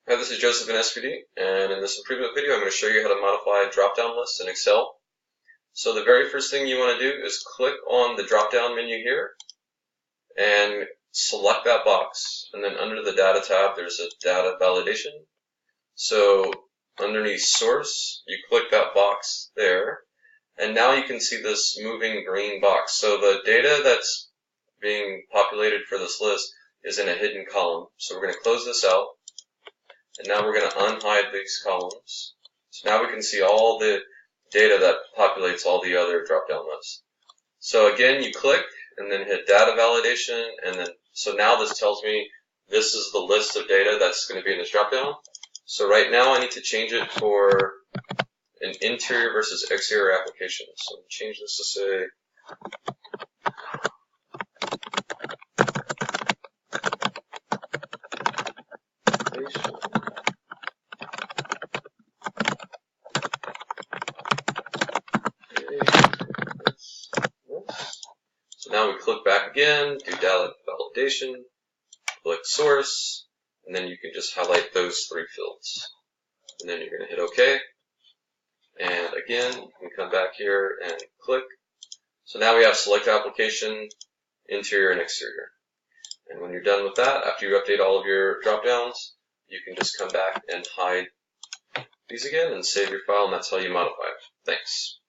Hi, this is Joseph in SVD, and in this improvement video I'm going to show you how to modify drop-down lists in Excel. So the very first thing you want to do is click on the drop-down menu here and select that box, and then under the Data tab there's a Data Validation. So underneath Source, you click that box there, and now you can see this moving green box. So the data that's being populated for this list is in a hidden column. So we're going to close this out. And now we're going to unhide these columns. So now we can see all the data that populates all the other drop-down lists. So again, you click and then hit data validation, and then so now this tells me this is the list of data that's going to be in this drop-down. So right now I need to change it for an interior versus exterior application. So change this to say So now we click back again, do data validation, click source, and then you can just highlight those three fields. And then you're going to hit OK. And again, you can come back here and click. So now we have select application, interior and exterior. And when you're done with that, after you update all of your drop-downs, you can just come back and hide these again and save your file, and that's how you modify it. Thanks.